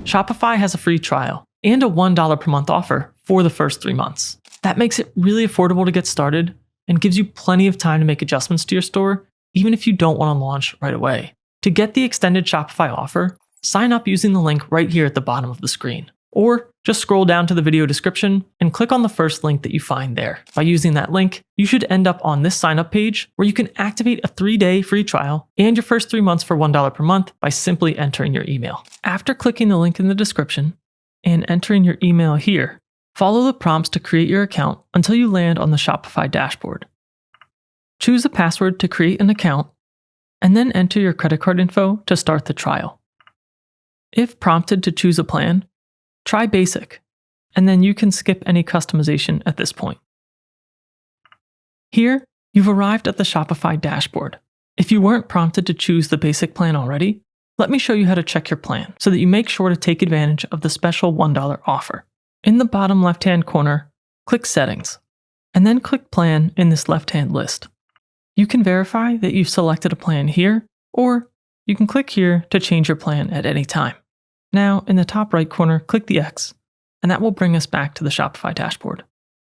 Shopify has a free trial and a $1 per month offer for the first 3 months. That makes it really affordable to get started and gives you plenty of time to make adjustments to your store, even if you don't want to launch right away. To get the extended Shopify offer, sign up using the link right here at the bottom of the screen. Or just scroll down to the video description and click on the first link that you find there. By using that link, you should end up on this sign up page where you can activate a 3-day free trial and your first 3 months for $1 per month by simply entering your email. After clicking the link in the description and entering your email here, follow the prompts to create your account until you land on the Shopify dashboard. Choose a password to create an account and then enter your credit card info to start the trial. If prompted to choose a plan, try Basic, and then you can skip any customization at this point. Here, you've arrived at the Shopify dashboard. If you weren't prompted to choose the Basic plan already, let me show you how to check your plan so that you make sure to take advantage of the special $1 offer. In the bottom left-hand corner, click Settings, and then click Plan in this left-hand list. You can verify that you've selected a plan here, or you can click here to change your plan at any time. Now, in the top right corner, click the X, and that will bring us back to the Shopify dashboard.